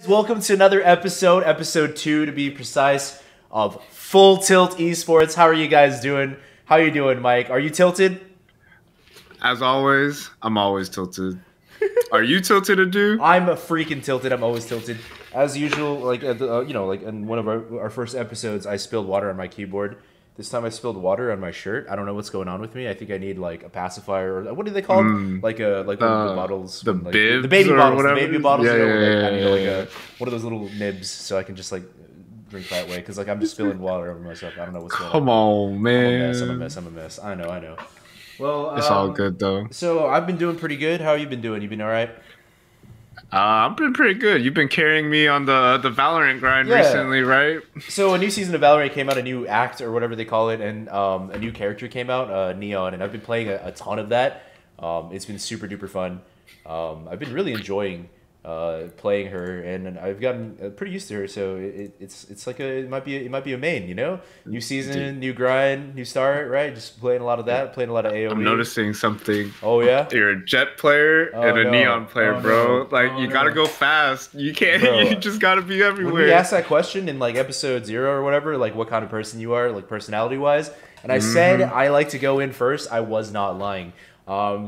Welcome to another episode, episode 2 to be precise, of Full Tilt Esports. How are you guys doing? How are you doing, Mike? Are you tilted? As always, I'm always tilted. Are you tilted, Adew? I'm freaking tilted. I'm always tilted. As usual, like like in one of our first episodes, I spilled water on my keyboard. This time I spilled water on my shirt. I don't know what's going on with me. I think I need like a pacifier or what do they call them? Like one of the bottles, the like, bibs, the baby or bottles, whatever. the baby bottles. Yeah, I need like yeah. one of those little nibs so I can just like drink that way because like I'm just spilling water over myself. I don't know what's going on. Come on, man. I'm a mess. I know. Well, it's all good though. So I've been doing pretty good. How have you been doing? You been all right? I've been pretty good. You've been carrying me on the Valorant grind recently, right? So a new season of Valorant came out, a new act or whatever they call it, and a new character came out, Neon, and I've been playing a ton of that. It's been super duper fun. I've been really enjoying playing her, and I've gotten pretty used to her. So it's like it might be a main, you know. New season, new grind, new start, right? Just playing a lot of that, playing a lot of AOE. I'm noticing something. Oh yeah, you're a Jet player and a Neon player, bro. Like you gotta go fast. You can't. Bro, you just gotta be everywhere. When we asked that question in like episode 0 or whatever, like what kind of person you are, like personality wise, and I said I like to go in first. I was not lying.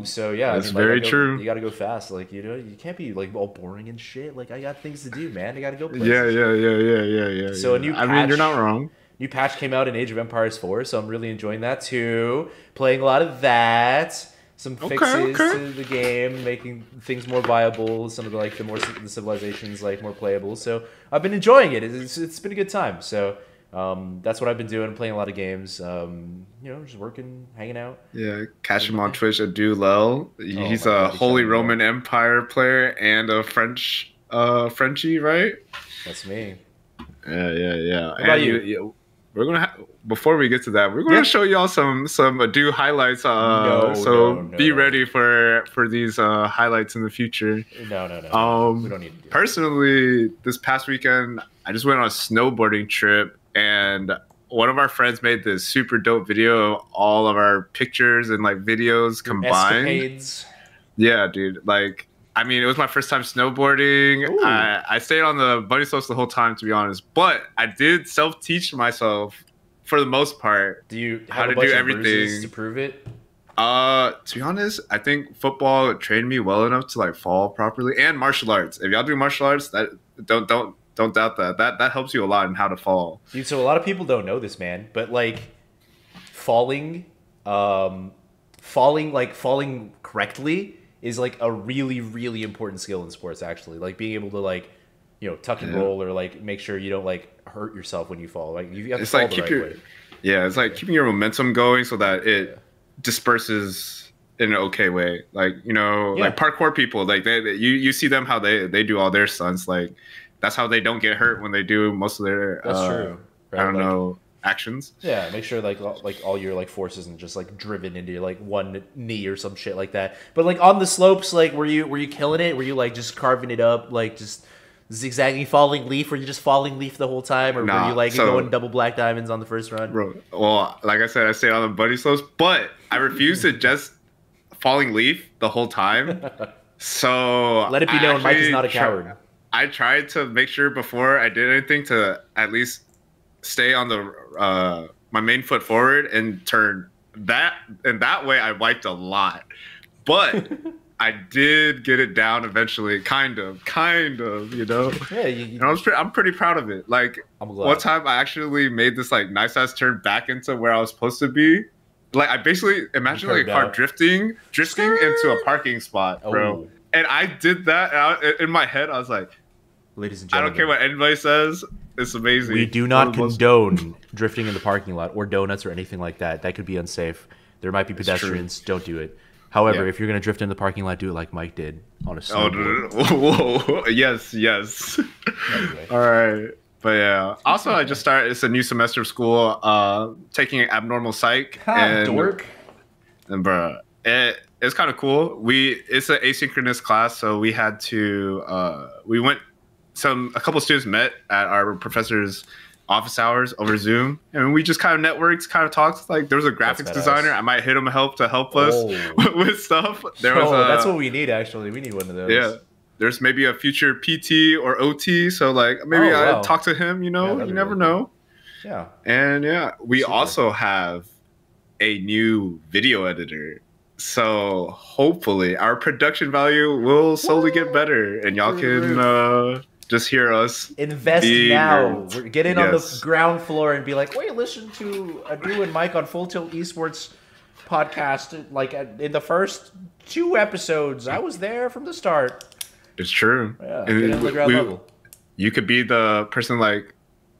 So yeah, that's very true. You gotta go fast, like you know, you can't be like all boring and shit. Like I got things to do, man. I gotta go places. Yeah. So a new patch, I mean, you're not wrong. New patch came out in Age of Empires 4, so I'm really enjoying that too. Playing a lot of that. Some fixes to the game, making things more viable. Some of the civilizations like more playable. So I've been enjoying it. It's been a good time. So. That's what I've been doing, playing a lot of games. Just working, hanging out. Yeah, catch him on Twitch, Doublelift. He's a Holy Roman Empire player and a Frenchie, right? That's me. Yeah. What about you? We're gonna before we get to that, we're gonna show y'all some Adew highlights. Be ready for these highlights in the future. No. We don't need to do personally, this past weekend, I just went on a snowboarding trip. And one of our friends made this super dope video of all of our pictures and like videos combined. Escapades. Yeah, dude. Like, I mean, it was my first time snowboarding. I stayed on the bunny slopes the whole time, to be honest. But I did self-teach myself for the most part. Do you have how to do everything to prove it? To be honest, I think football trained me well enough to like fall properly, and martial arts. If y'all do martial arts, that don't doubt that. That helps you a lot in how to fall. Dude, so a lot of people don't know this, man, but like falling correctly is like a really, really important skill in sports, actually. Like being able to like, tuck and roll or like make sure you don't like hurt yourself when you fall. Like you have to fall the right way. Yeah, it's like keeping your momentum going so that it disperses in an okay way. Like, like parkour people, like you see them how they do all their stunts, like that's how they don't get hurt when they do most of their true. Right? I don't know, actions. Yeah, make sure like all your like force isn't just like driven into like one knee or some shit like that. But like on the slopes, like were you killing it? Were you like just carving it up, like just zigzagging falling leaf? Were you just falling leaf the whole time, or were you like going double black diamonds on the first run? Bro, well, like I said, I stayed on the bunny slopes, but I refused to just falling leaf the whole time. So let it be known, Mike is not a coward. I tried to make sure before I did anything to at least stay on the my main foot forward and turn that, and that way I wiped a lot. But I did get it down eventually, kind of, Yeah, I'm pretty proud of it. Like one time I actually made this like nice ass turn back into where I was supposed to be. Like I basically imagine like a car drifting into a parking spot, bro. And I did that, and in my head I was like, ladies and gentlemen, I don't care what anybody says. It's amazing. We do not condone drifting in the parking lot or donuts or anything like that. That could be unsafe. There might be pedestrians. Don't do it. However, if you're going to drift in the parking lot, do it like Mike did on a snowboard. Whoa. Yes. Anyway. All right. But yeah. Also, I just started. It's a new semester of school. Taking abnormal psych. Dork. And bro, it's kind of cool. It's an asynchronous class, so we had to. We went. A couple students met at our professor's office hours over Zoom, and we just kind of networked, kind of talked. Like there was a graphics designer. I might hit him to help us with stuff. That's what we need. Actually, we need one of those. there's maybe a future PT or OT. So like maybe I wow. talk to him. You know, that'd you be never really cool. know. Yeah. And yeah, we Super. also have a new video editor. So hopefully our production value will slowly get better, and y'all can just hear us invest being now. nerds. Get in on the Yes. ground floor and be like, wait, listen to Adew and Mike on Full Tilt Esports podcast. Like in the first 2 episodes, I was there from the start. It's true. Yeah, And get in on the ground level. You could be the person like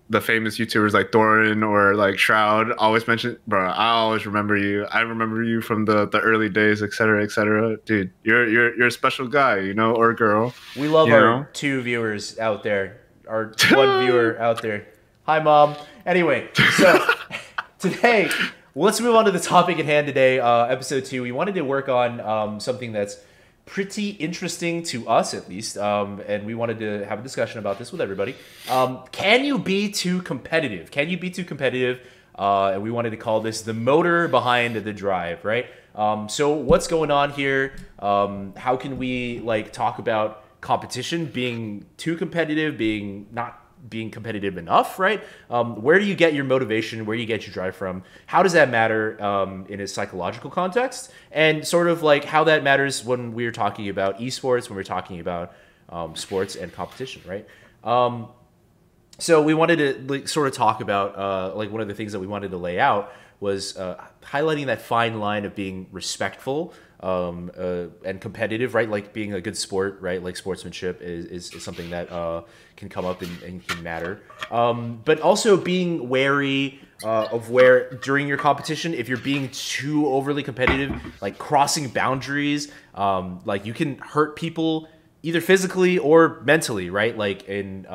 the famous YouTubers like Thorin or like Shroud always mention, bro. I always remember you. I remember you from the early days, etc., etc. Dude, you're a special guy, you know, or girl. We love you our know? 2 viewers out there. Our 1 viewer out there. Hi, Mom. Anyway, so today, let's move on to the topic at hand today, episode 2. We wanted to work on something that's pretty interesting to us, at least, and we wanted to have a discussion about this with everybody. Can you be too competitive? Can you be too competitive? And we wanted to call this the motor behind the drive, right? So what's going on here? How can we like talk about competition being too competitive, being not being competitive enough, right? Where do you get your motivation? Where do you get your drive from? How does that matter in a psychological context? And sort of like how that matters when we're talking about esports, when we're talking about sports and competition, right? So we wanted to like, sort of talk about like one of the things that we wanted to lay out was highlighting that fine line of being respectful and competitive, right? Like being a good sport, right? Like sportsmanship is something that can come up and can matter. But also being wary of where during your competition, if you're being too overly competitive, like crossing boundaries, like you can hurt people either physically or mentally, right? Like in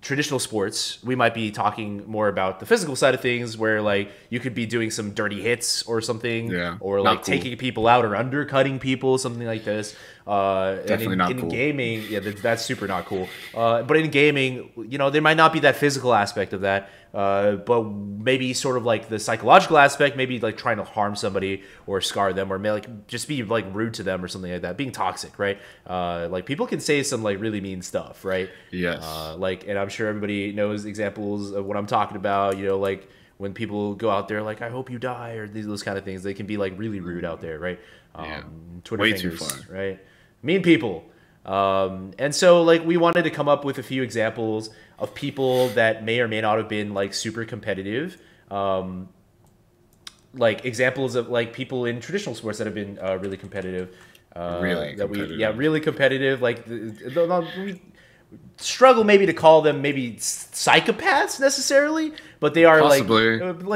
traditional sports, we might be talking more about the physical side of things where like you could be doing some dirty hits or something, or like taking people out or undercutting people, something like this. Definitely not in cool. Gaming, yeah, that's super not cool. But in gaming, you know, there might not be that physical aspect of that, but maybe sort of like the psychological aspect, maybe like trying to harm somebody or scar them, or like just be like rude to them or something like that, being toxic, right? Like people can say some like really mean stuff, right? Yes. Like, and I'm sure everybody knows examples of what I'm talking about. You know, like when people go out there, like I hope you die, or those kind of things. They can be like really rude out there, right? Twitter Way fingers, too far. right? Mean people. And so like we wanted to come up with a few examples of people that may or may not have been like super competitive. Like examples of like people in traditional sports that have been really competitive. Really competitive. Really competitive. Like we struggle maybe to call them maybe psychopaths necessarily, but they are like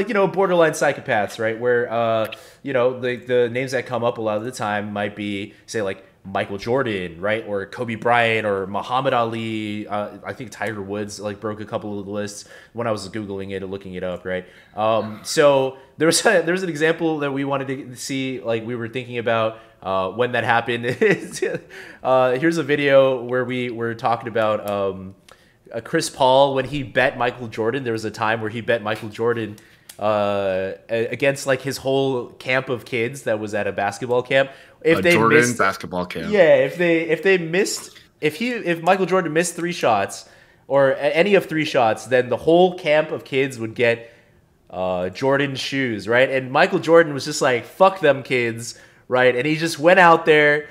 you know, borderline psychopaths, right? Where you know, the names that come up a lot of the time might be say like Michael Jordan, right, or Kobe Bryant, or Muhammad Ali. I think Tiger Woods like broke a couple of the lists when I was googling it and looking it up, right? So there's an example that we wanted to see, like we were thinking about when that happened. Here's a video where we were talking about Chris Paul when he bet Michael Jordan. There was a time where he bet Michael Jordan against like his whole camp of kids that was at a basketball camp. If they missed basketball camp. Yeah, if Michael Jordan missed 3 shots or any of 3 shots, then the whole camp of kids would get Jordan shoes, right? And Michael Jordan was just like, fuck them kids, right? And he just went out there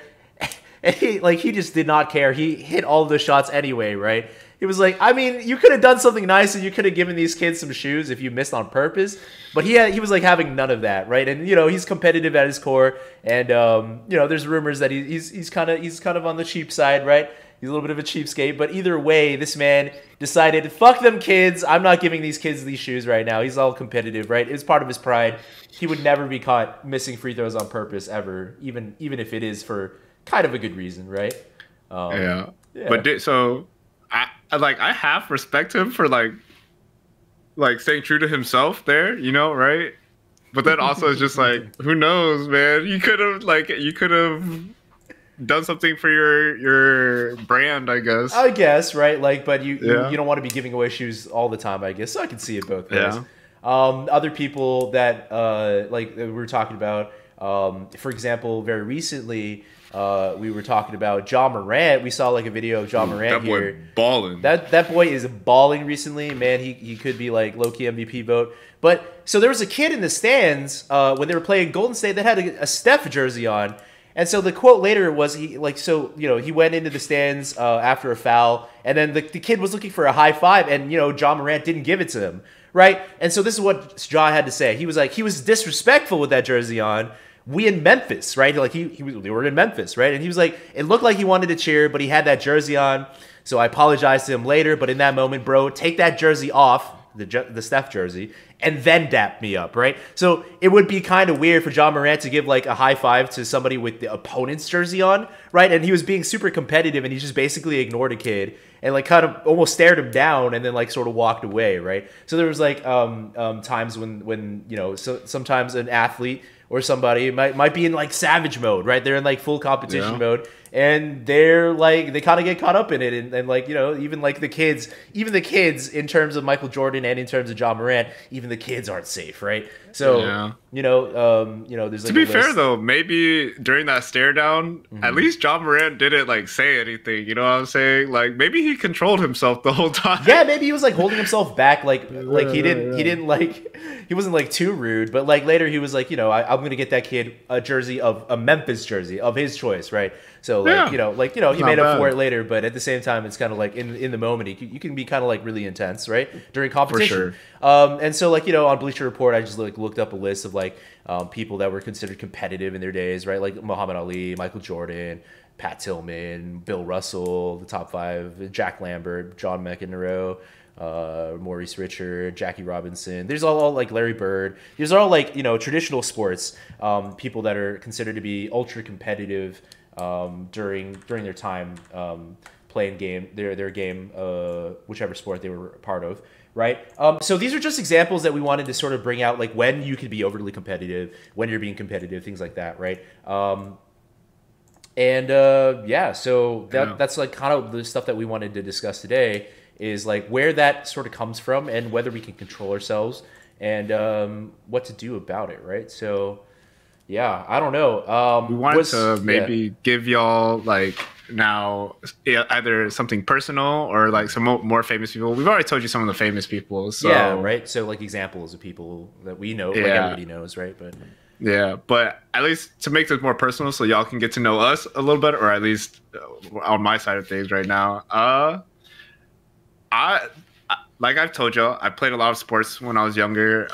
and he just did not care. He hit all the shots anyway, right? He was like, I mean, you could have done something nice and you could have given these kids some shoes if you missed on purpose. But he was like having none of that, right? And you know, he's competitive at his core, and you know, there's rumors that he's kind of on the cheap side, right? He's a little bit of a cheapskate, but either way, this man decided, fuck them kids. I'm not giving these kids these shoes right now. He's all competitive, right? It's part of his pride. He would never be caught missing free throws on purpose ever, even if it is for kind of a good reason, right? Yeah. But so I half respect him for like staying true to himself there, you know, right? But then also it's just like, who knows, man? You could have done something for your brand, I guess. I guess, right? Like, but you don't want to be giving away shoes all the time, I guess. So I can see it both ways. Yeah. Other people that like we were talking about, for example, very recently, We were talking about John Morant. We saw like a video of John Morant that boy here. balling. That boy is balling recently, man. He could be like low key MVP vote. But so there was a kid in the stands when they were playing Golden State that had a Steph jersey on, and so the quote later was he he went into the stands after a foul, and then the kid was looking for a high five, and John Morant didn't give it to him, right? And so this is what John had to say. He was like, he was disrespectful with that jersey on. We in Memphis, right? Like they were in Memphis, right? And he was like, it looked like he wanted to cheer, but he had that jersey on. So I apologized to him later, but in that moment, bro, take that jersey off, the Steph jersey, and then dap me up, right? So it would be kind of weird for John Morant to give like a high five to somebody with the opponent's jersey on, right? And he was being super competitive, and he just basically ignored a kid and like kind of almost stared him down, and then like sort of walked away, right? So there was like times when so sometimes an athlete or somebody might be in like savage mode, right? They're in like full competition mode, and they're like, they kind of get caught up in it, and like even like the kids in terms of Michael Jordan and in terms of John Morant, even the kids aren't safe, right? So there's like, to be fair though, maybe during that stare down, at least John Morant didn't like say anything. You know what I'm saying? Like maybe he controlled himself the whole time. Yeah, maybe he was like holding himself back, like he didn't like, he wasn't like too rude, but like later he was like, I'm gonna get that kid a jersey of a Memphis jersey of his choice, right? So like he made up for it later, but at the same time it's kind of like in the moment you can be kind of like really intense, right, during competition. For sure. And so like on Bleacher Report I just like looked up a list of like people that were considered competitive in their days, right? Like Muhammad Ali, Michael Jordan, Pat Tillman, Bill Russell, the top 5, Jack Lambert, John McEnroe, Maurice Richard, Jackie Robinson. There's all like Larry Bird. These are all like traditional sports people that are considered to be ultra competitive during their time playing their game, whichever sport they were a part of, right? So these are just examples that we wanted to sort of bring out, like when you could be overly competitive, when you're being competitive, things like that, right? So that's like kind of the stuff that we wanted to discuss today, is like where that sort of comes from and whether we can control ourselves and what to do about it, right? So yeah, I don't know. We wanted to maybe give y'all like now either something personal or like some more famous people. We've already told you some of the famous people. So yeah, right. So like examples of people that we know, like everybody knows, right? But yeah, but at least to make this more personal, so y'all can get to know us a little bit, or at least on my side of things right now. I like I've told y'all, I played a lot of sports when I was younger,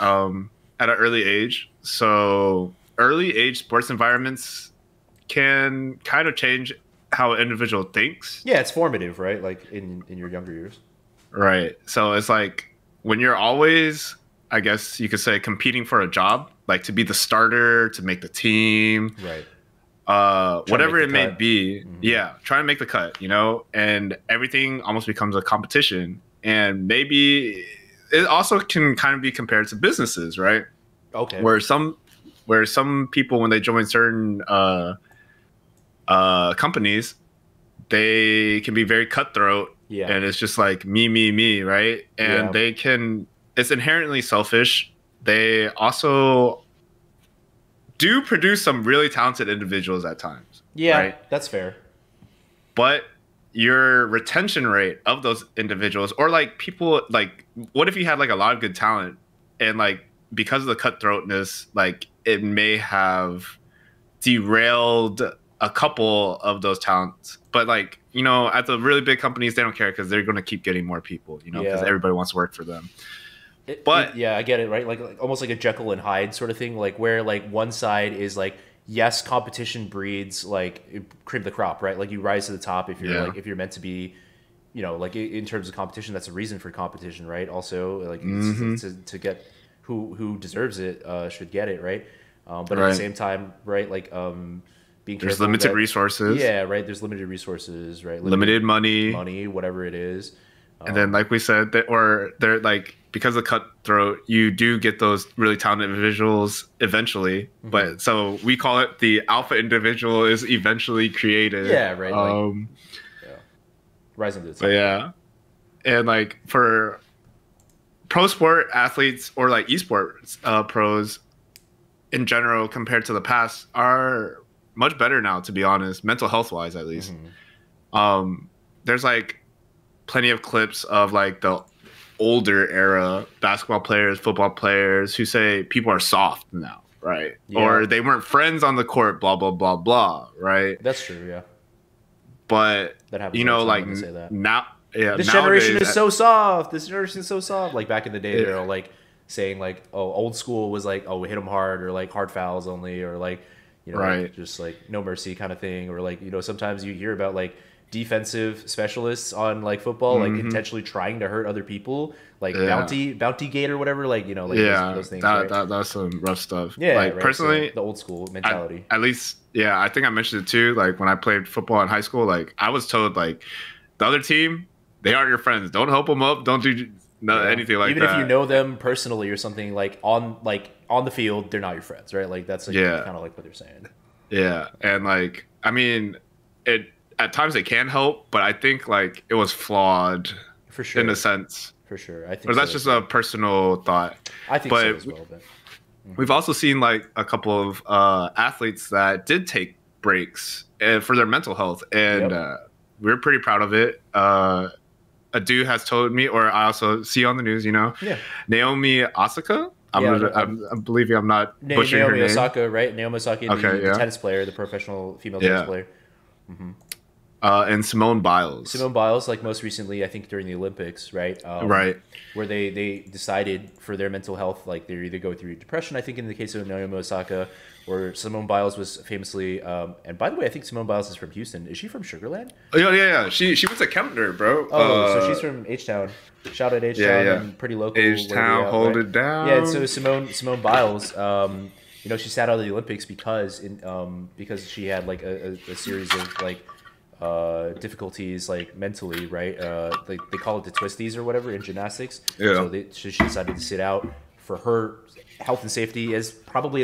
at an early age. So early age sports environments can kind of change how an individual thinks. Yeah, it's formative, right? Like in your younger years. Right. So it's like when you're always, I guess you could say, competing for a job, like to be the starter, to make the team. Right. Whatever it may be. Mm-hmm. Yeah. Trying to make the cut, and everything almost becomes a competition. And maybe it also can kind of be compared to businesses, right? Okay. Where some people, when they join certain companies, they can be very cutthroat. Yeah. And it's just like me, right? And it's inherently selfish. They also do produce some really talented individuals at times. Yeah, right? That's fair. But your retention rate of those individuals, or like people, like what if you had like a lot of good talent and like because of the cutthroatness, like it may have derailed a couple of those talents. But like, at the really big companies, they don't care because they're going to keep getting more people, because everybody wants to work for them. I get it, right? Like almost like a Jekyll and Hyde sort of thing, like where like one side is like, yes, competition breeds like cream of the crop, right? Like you rise to the top if you're if you're meant to be, like in terms of competition, that's a reason for competition, right? Also, like to get who deserves it should get it, right? But at the same time, right? Like being there's limited resources. Yeah, right. There's limited resources, right? Limited money, whatever it is. And then, like we said, they're like, because of cutthroat, you do get those really talented individuals eventually. Mm-hmm. But so we call it the alpha individual is eventually created. Yeah, right. Rising to the top. But yeah, and like for pro sport athletes or like esports pros in general, compared to the past, are much better now, to be honest, mental health wise at least. There's like plenty of clips of like the older era basketball players, football players who say people are soft now, right? Yeah. Or they weren't friends on the court, blah blah blah blah, right? That's true, yeah. But That happens you know, all the like time when they say that. now, yeah, This nowadays, generation is so soft. This generation is so soft. Like back in the day, they're all like saying like, oh, old school was like, oh, we hit them hard, or like hard fouls only, or like, you know, Right. like, just like no mercy kind of thing, or like, you know, sometimes you hear about like defensive specialists on like football, like intentionally trying to hurt other people, like bounty gate or whatever, like, you know, like those things. That's some rough stuff. Yeah, like right, personally, so the old school mentality. at least, yeah, I think I mentioned it too. Like when I played football in high school, like I was told like the other team, they aren't your friends. Don't help them up. Don't do anything like that. Even if you know them personally or something, like on the field, they're not your friends, right? Like that's like kind of like what they're saying. Yeah, and like I mean, it at times it can help, but I think like it was flawed for sure in a sense. For sure, I think. Or that's just a personal thought. I think so as well. But we've also seen like a couple of athletes that did take breaks for their mental health, and we're pretty proud of it. Adew has told me, or I also see on the news, you know, Naomi Osaka. I believe I'm not butchering her name. Naomi Osaka, right? Naomi Osaka, the tennis player, the professional female tennis player. And Simone Biles. Simone Biles, like most recently, I think during the Olympics, right? Right. Where they decided for their mental health, like they either go through depression, I think in the case of Naomi Osaka, or Simone Biles was famously, and by the way, I think Simone Biles is from Houston. Is she from Sugarland? Oh, yeah. She was a Kempner, bro. Oh, so she's from H-Town. Shout out H-Town, and pretty local. H-Town, hold it down. Yeah, so Simone Biles, you know, she sat out of the Olympics because she had like a series of like difficulties like mentally, right? They call it the twisties or whatever in gymnastics. So she decided to sit out for her health and safety, as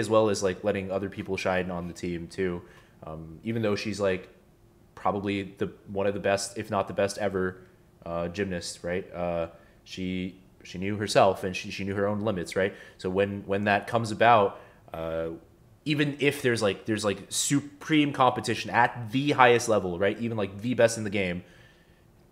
well as like letting other people shine on the team too. Even though she's like probably one of the best, if not the best ever gymnast, right? She knew herself, and she knew her own limits, right? So when that comes about, even if there's like supreme competition at the highest level, right? Even like the best in the game,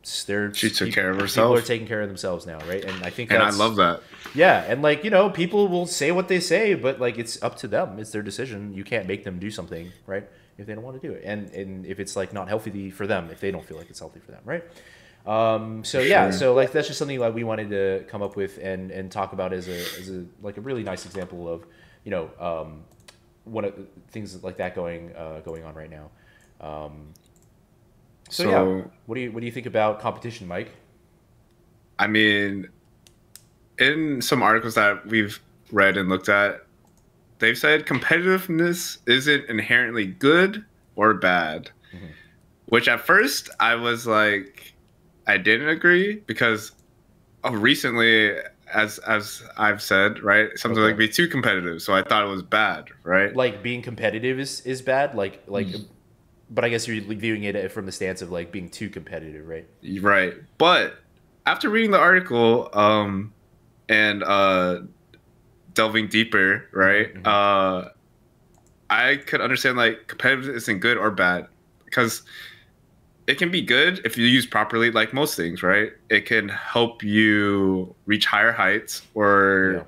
she took care of herself. People are taking care of themselves now, right? And I think I love that. Yeah, and like, you know, people will say what they say, but like it's up to them. It's their decision. You can't make them do something, right? If they don't want to do it, and if it's like not healthy for them, if they don't feel like it's healthy for them, right? So like that's just something like we wanted to come up with and talk about as a like a really nice example of, you know, one of the things like that going on right now. What do you think about competition, Mike? I mean, in some articles that we've read and looked at, they've said competitiveness isn't inherently good or bad. Which at first I was like, I didn't agree, because recently, as I've said, right, something like be too competitive, so I thought it was bad, right? Like being competitive is bad, like but I guess you're viewing it from the stance of like being too competitive, right? Right. But after reading the article and delving deeper, right, I could understand like competitive isn't good or bad, because it can be good if you use properly, like most things, right? It can help you reach higher heights, or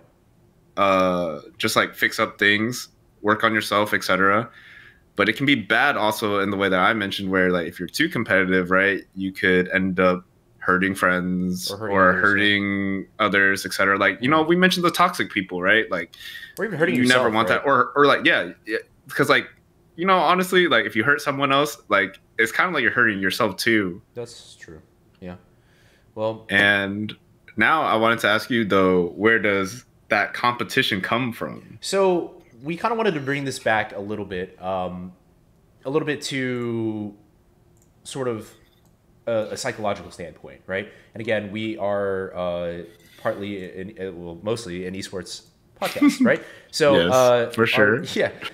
just like fix up things, work on yourself, etc. But it can be bad also in the way that I mentioned, where like if you're too competitive, right, you could end up hurting friends or hurting others, etc. Like, you know, we mentioned the toxic people, right? Like, or even hurting you yourself, never want right? that, or like because like, you know, honestly, like if you hurt someone else, like it's kind of like you're hurting yourself too. That's true. Yeah. Well, and now I wanted to ask you though, where does that competition come from? So we kind of wanted to bring this back a little bit to sort of a psychological standpoint, right? And again, we are mostly an esports podcast, right? So yes, for sure.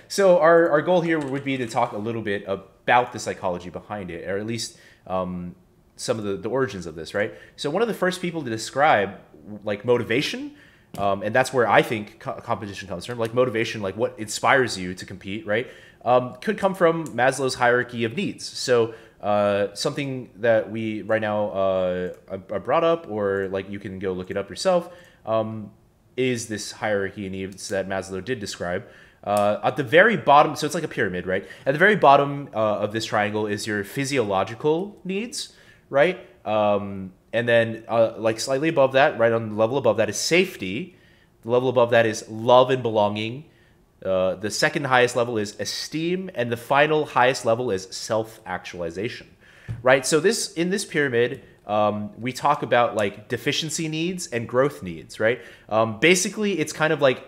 So our goal here would be to talk a little bit about the psychology behind it, or at least some of the origins of this, right? So one of the first people to describe like motivation And that's where I think competition comes from, like motivation, like what inspires you to compete, right? Could come from Maslow's hierarchy of needs. So something that we right now I brought up, or like you can go look it up yourself, is this hierarchy of needs that Maslow did describe. At the very bottom, so it's like a pyramid, right? At the very bottom of this triangle is your physiological needs, right? And then like slightly above that, right on the level above that is safety. The level above that is love and belonging. The second highest level is esteem, and the final highest level is self-actualization, right? So in this pyramid, we talk about like deficiency needs and growth needs, right? Basically, it's kind of like,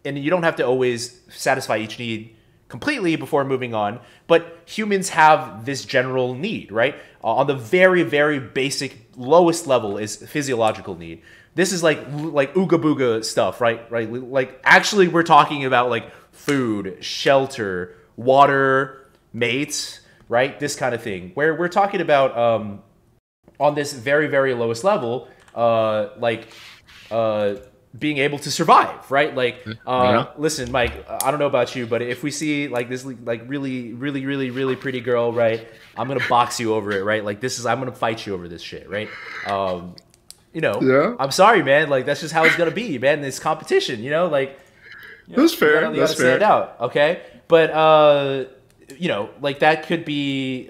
and you don't have to always satisfy each need completely before moving on, but humans have this general need, right? On the very, very basic lowest level is physiological need. This is like ooga booga stuff, right? Right? Like actually we're talking about like food, shelter, water, mates, right? This kind of thing. Where we're talking about on this very, very lowest level, being able to survive, right? Like, listen, Mike, I don't know about you, but if we see like this, like really, really, really, really pretty girl, right? I'm gonna box you over it, right? Like I'm gonna fight you over this shit, right? You know, yeah. I'm sorry, man. Like that's just how it's gonna be, man. It's competition, you know. Like, that's fair. You gotta stand out, okay? But you know, like that could be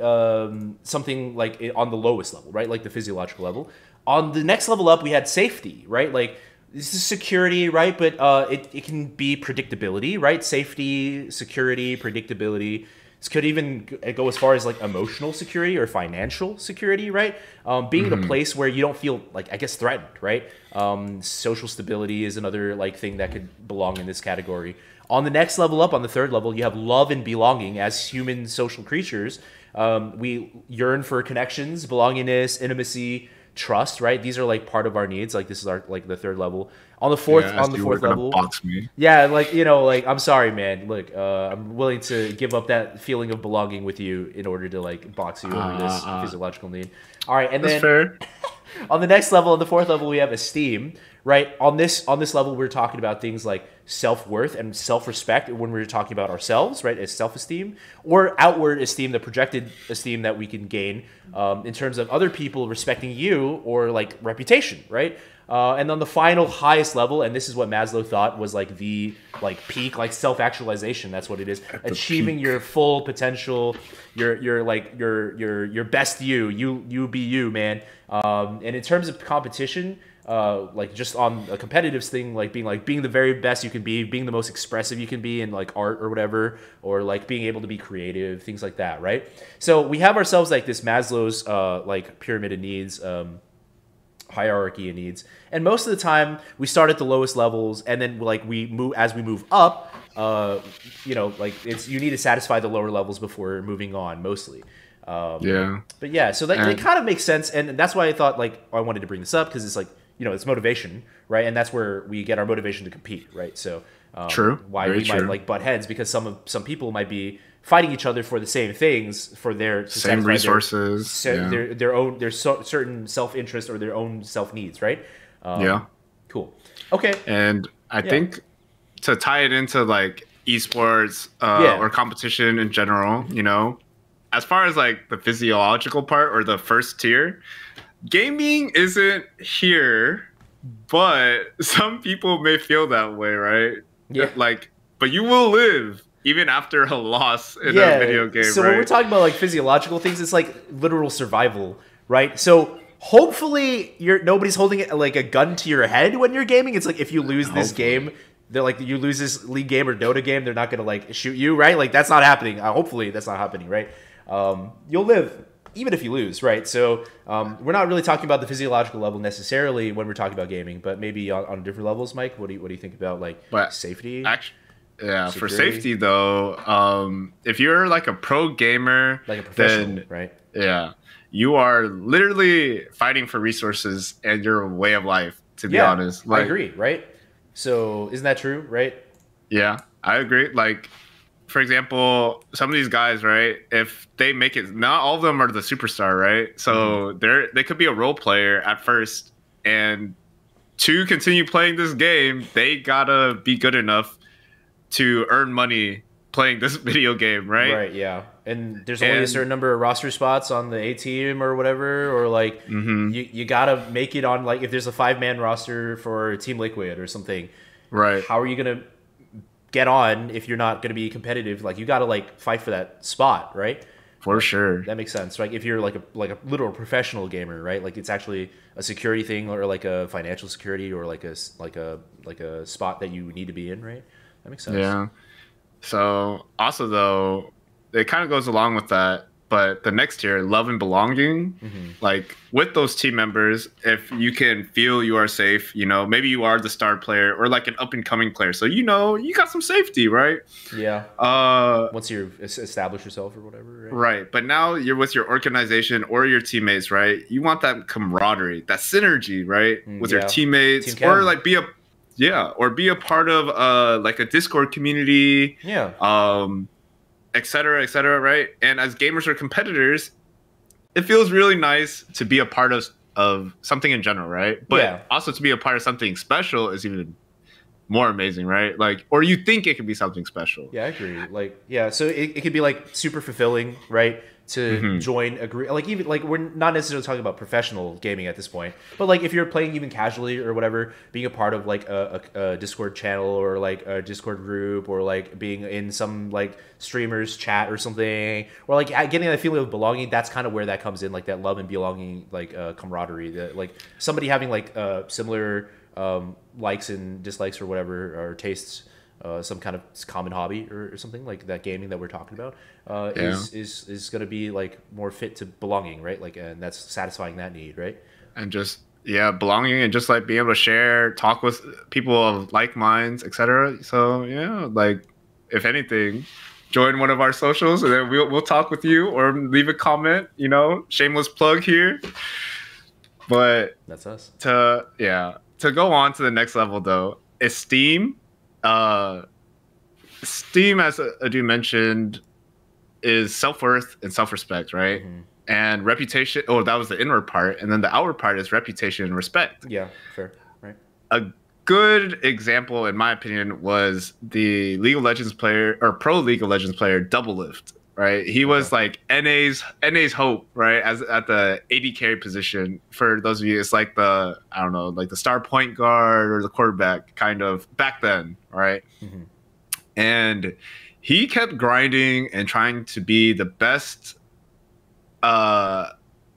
something like on the lowest level, right? Like the physiological level. On the next level up, we had safety, right? Like this is security, right? But it can be predictability, right? Safety, security, predictability. This could even go as far as like emotional security or financial security, right? Being in a place where you don't feel like, I guess, threatened, right? Social stability is another like thing that could belong in this category. On the next level up, on the third level, you have love and belonging. As human social creatures, we yearn for connections, belongingness, intimacy, trust, right? These are like part of our needs. Like this is our like the third level. On the fourth level, box me. Yeah, like you know, like I'm sorry, man. Look, I'm willing to give up that feeling of belonging with you in order to like box you over this physiological need. All right, and that's then fair. On the next level, on the fourth level, we have esteem, right? On this level, we're talking about things like self-worth and self-respect when we're talking about ourselves, right? As self-esteem, or outward esteem, the projected esteem that we can gain in terms of other people respecting you, or like reputation, right? And on the final highest level, and this is what Maslow thought was like the like peak, like self-actualization. That's what it is. Achieving your full potential, your best you be you, man. And in terms of competition, like just on a competitive thing, like being the very best you can be, being the most expressive you can be in like art or whatever, or like being able to be creative, things like that, right? So we have ourselves like this Maslow's like pyramid of needs, hierarchy of needs, and most of the time we start at the lowest levels, and then like we move up, you know, like you need to satisfy the lower levels before moving on, mostly. Yeah. But yeah, so that it kind of makes sense, and that's why I thought like I wanted to bring this up, because it's like, you know, it's motivation, right? And that's where we get our motivation to compete, right? So true. Why we might like butt heads, because some people might be fighting each other for the same things, for their same resources, their certain self-interest or their own self-needs, right? Yeah. Cool. Okay. And I think to tie it into like esports or competition in general, you know, as far as like the physiological part or the first tier, gaming isn't here, but some people may feel that way, right? Yeah. Like, but you will live even after a loss in a video game, so right? when we're talking about like physiological things, it's like literal survival, right? So hopefully nobody's holding it like a gun to your head when you're gaming. It's like if you lose this game, they're like, you lose this league game or Dota game, they're not gonna like shoot you, right? Like that's not happening. Hopefully that's not happening, right? You'll live even if you lose, right? So we're not really talking about the physiological level necessarily when we're talking about gaming, but maybe on different levels. Mike, what do you think about like safety? Yeah, security? For safety though, if you're like a pro gamer, like a professional, then, right? Yeah, you are literally fighting for resources and your way of life. To be honest, like, I agree, right? So isn't that true, right? Yeah, I agree. Like, for example, some of these guys, right? If they make it, not all of them are the superstar, right? So they could be a role player at first, and to continue playing this game, they gotta be good enough to earn money playing this video game, right? Right, yeah. And there's only a certain number of roster spots on the A team or whatever, or like you gotta make it on, like, if there's a 5-man roster for Team Liquid or something. Right. How are you gonna get on if you're not gonna be competitive? Like, you gotta like fight for that spot, right? For sure. That makes sense. Like if you're like a literal professional gamer, right? Like it's actually a security thing, or like a financial security, or like a spot that you need to be in, right? That makes sense. Yeah. So also though, it kind of goes along with that, but the next tier, love and belonging, like with those team members, if you can feel you are safe, you know, maybe you are the star player or like an up and coming player, so you know you got some safety, right? Yeah. Once you establish yourself or whatever, right? Right. But now you're with your organization or your teammates, right? You want that camaraderie, that synergy, right, with your teammates, or like be a part of like a Discord community. Yeah. Et cetera, right? And as gamers or competitors, it feels really nice to be a part of something in general, right? But also to be a part of something special is even more amazing, right? Like, or you think it could be something special. Yeah, I agree. Like, yeah, so it could be like super fulfilling, right? To join a group, like even like we're not necessarily talking about professional gaming at this point, but like if you're playing even casually or whatever, being a part of like a Discord channel or like a Discord group, or like being in some like streamers chat or something, or like getting that feeling of belonging, that's kind of where that comes in, like that love and belonging, like camaraderie, that like somebody having like similar likes and dislikes or whatever, or tastes, some kind of common hobby or something like that. Gaming that we're talking about is going to be like more fit to belonging, right? Like, and that's satisfying that need, right? And just belonging, and just like being able to share, talk with people of like minds, etc. So yeah, like if anything, join one of our socials and then we'll talk with you, or leave a comment. You know, shameless plug here. But that's us. To go on to the next level though, Esteem. Esteem, as Adew mentioned, is self-worth and self-respect, right? And reputation. Oh, that was the inward part, and then the outward part is reputation and respect. Yeah, fair, right? A good example, in my opinion, was the League of Legends player, or pro League of Legends player, Doublelift. Right, he was like NA's hope, right? As at the AD carry position. For those of you, it's like the, I don't know, like the star point guard or the quarterback kind of back then, right? And he kept grinding and trying to be the best to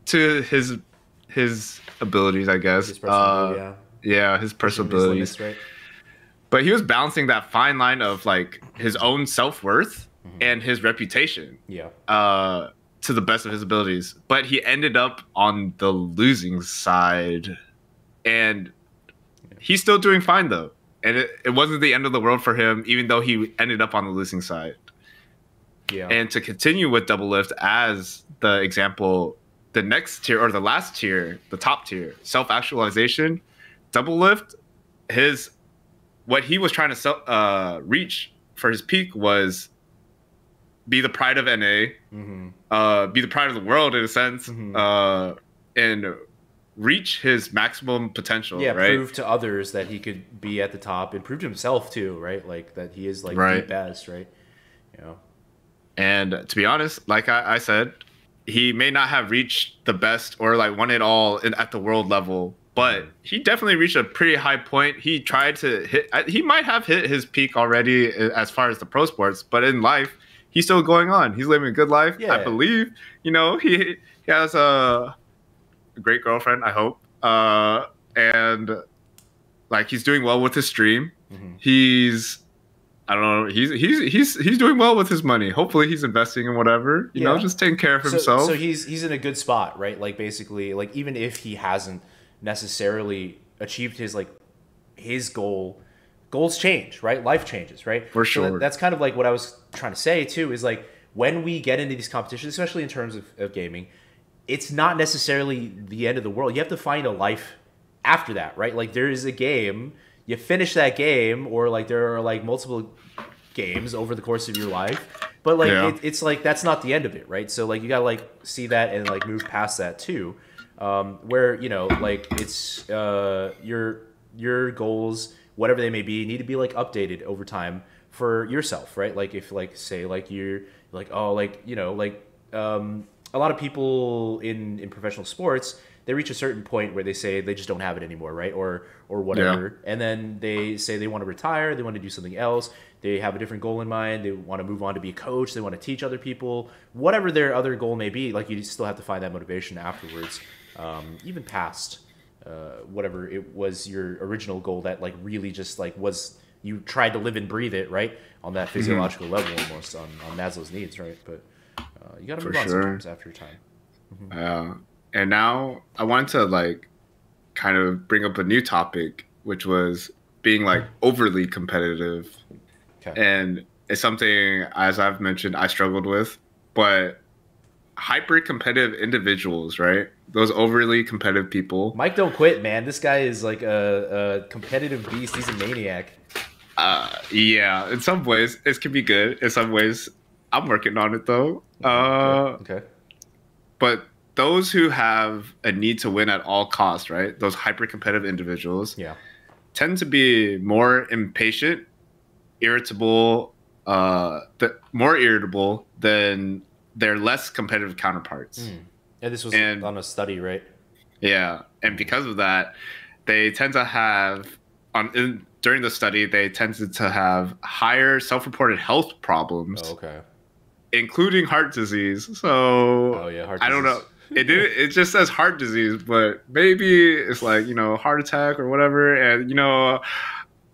his abilities, I guess. His personal his personal abilities. Limits, right? But he was balancing that fine line of like his own self-worth and his reputation, to the best of his abilities. But he ended up on the losing side, and he's still doing fine though. And it wasn't the end of the world for him, even though he ended up on the losing side. Yeah. And to continue with Doublelift as the example, the next tier, or the last tier, the top tier, self-actualization, Doublelift, what he was trying to reach for his peak was be the pride of NA, be the pride of the world in a sense, and reach his maximum potential. Yeah, right? Prove to others that he could be at the top, and prove to himself too, right? Like that he is like the best, right? You know. And to be honest, like I said, he may not have reached the best or like won it all at the world level, but he definitely reached a pretty high point. He tried to he might have hit his peak already as far as the pro sports, but in life, he's still going on. He's living a good life, I believe. You know, he has a great girlfriend, I hope. And like he's doing well with his stream. He's, I don't know, he's doing well with his money. Hopefully he's investing in whatever, you know, just taking care of himself. So he's in a good spot, right? Like basically, like even if he hasn't necessarily achieved his goals change, right? Life changes, right? For sure. So that's kind of like what I was trying to say too, is like when we get into these competitions, especially in terms of gaming, it's not necessarily the end of the world. You have to find a life after that, right? Like there is a game, you finish that game, or like there are like multiple games over the course of your life, but like it's like that's not the end of it, right? So like you gotta like see that and like move past that too, where you know like it's your goals, whatever they may be, need to be like updated over time for yourself, right? Like if like say like you're like, oh, like, you know, like a lot of people in professional sports, they reach a certain point where they say they just don't have it anymore, right? Or Yeah. whatever. And then they say they want to retire, they want to do something else, they have a different goal in mind, they want to move on to be a coach, they want to teach other people, whatever their other goal may be. Like you still have to find that motivation afterwards, even past whatever it was your original goal that like really just like was, you tried to live and breathe it, right, on that physiological level, almost on Maslow's needs, right? But you got to For move on sure. sometimes after your time. And now I wanted to like kind of bring up a new topic, which was being like overly competitive. Okay. And it's something, as I've mentioned, I struggled with. But hyper competitive individuals, right? Those overly competitive people. Mike don't quit, man. This guy is like a competitive beast. He's a maniac. Yeah, in some ways it can be good. In some ways, I'm working on it though. Okay. But those who have a need to win at all costs, right? Those hyper competitive individuals, Yeah. tend to be more impatient, irritable, more irritable than their less competitive counterparts. And this was on a study, right? Yeah, and because of that, they tend to have during the study they tended to have higher self-reported health problems, Oh, okay. including heart disease. So Oh yeah, heart I don't know. disease. It just says heart disease, but maybe it's like, you know, heart attack or whatever. And you know,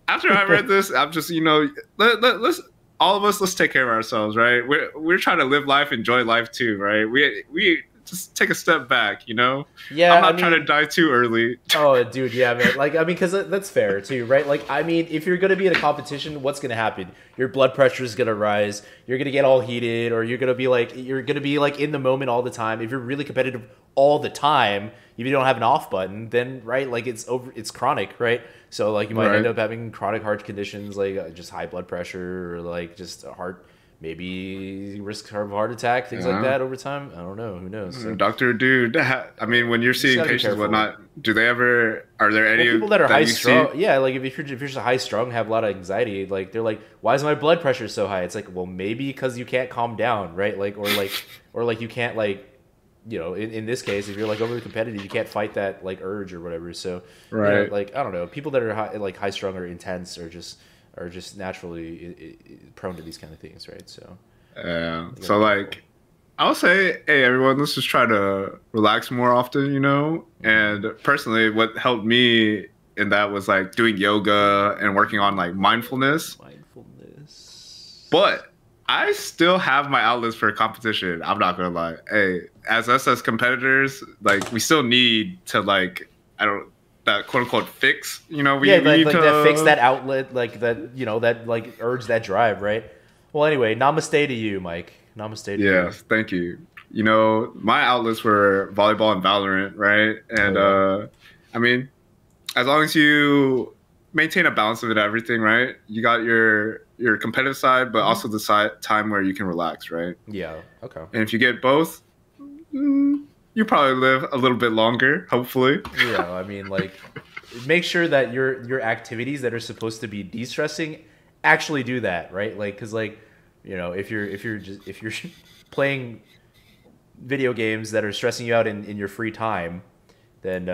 after I read this, I'm just, you know, let's all of us, let's take care of ourselves, right? We're trying to live life, enjoy life too, right? We just take a step back, you know. Yeah, I'm not trying to die too early. Oh, dude, yeah, man. Like, I mean, because that's fair too, right? Like, I mean, if you're gonna be in a competition, what's gonna happen? Your blood pressure is gonna rise. You're gonna get all heated, or you're gonna be like in the moment all the time. If you're really competitive all the time, if you don't have an off button, then right, like it's chronic, right? So like you might end up having chronic heart conditions, like just high blood pressure, or like just a heart. Maybe risk of heart attack, things like that over time. I don't know. Who knows? So, Dr. Dude, I mean, when you're seeing patients and whatnot, are there any people that are high strung? Yeah, like if you're just high strung, have a lot of anxiety, like they're like, why is my blood pressure so high? It's like, well, maybe because you can't calm down, right? Like, or like you can't like, you know, in this case, if you're like overly competitive, you can't fight that like urge or whatever. So, you know, like I don't know, people that are high strung or intense are just naturally prone to these kind of things, right? So, so like, I'll say, hey, everyone, let's just try to relax more often, you know? And personally, what helped me in that was like doing yoga and working on like mindfulness. But I still have my outlets for competition. I'm not going to lie. Hey, as competitors, like, we still need to like, that quote unquote fix, you know, we need to that fix that outlet, like that, you know, that like urge, that drive, right? Well, anyway, namaste to you, Mike. Namaste to you. Yes, thank you. You know, my outlets were volleyball and Valorant, right? And I mean, as long as you maintain a balance of it, everything, right? You got your competitive side, but also the time where you can relax, right? Yeah. Okay. And if you get both, you probably live a little bit longer, hopefully. Yeah, I mean, like, make sure that your activities that are supposed to be de-stressing actually do that, right? Like, because like, you know, if you're playing video games that are stressing you out in your free time, then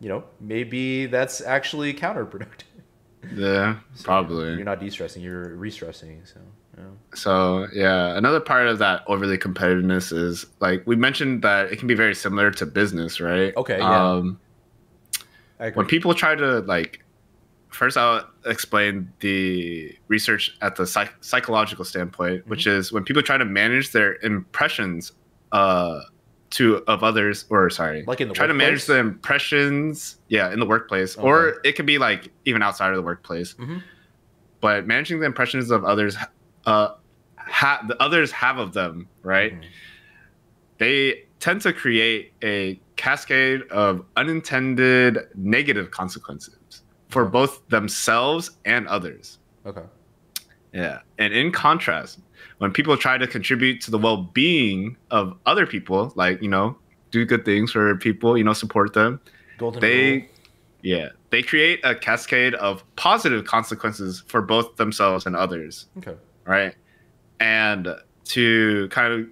you know, maybe that's actually counterproductive. Yeah, so probably. You're not de-stressing, you're re-stressing. So. Yeah. So yeah, another part of that overly competitiveness is like we mentioned that it can be very similar to business, right? Okay. Yeah. When people try to like, first I'll explain the research at the psychological standpoint, which is when people try to manage their impressions of others, or sorry, like in the try workplace? to manage the impressions, in the workplace, or it could be like even outside of the workplace. But managing the impressions of others. The others have of them, right? They tend to create a cascade of unintended negative consequences for both themselves and others. Okay. Yeah. And in contrast, when people try to contribute to the well-being of other people, like, you know, do good things for people, you know, support them, Golden rule. Yeah, they create a cascade of positive consequences for both themselves and others. Okay. Right. And to kind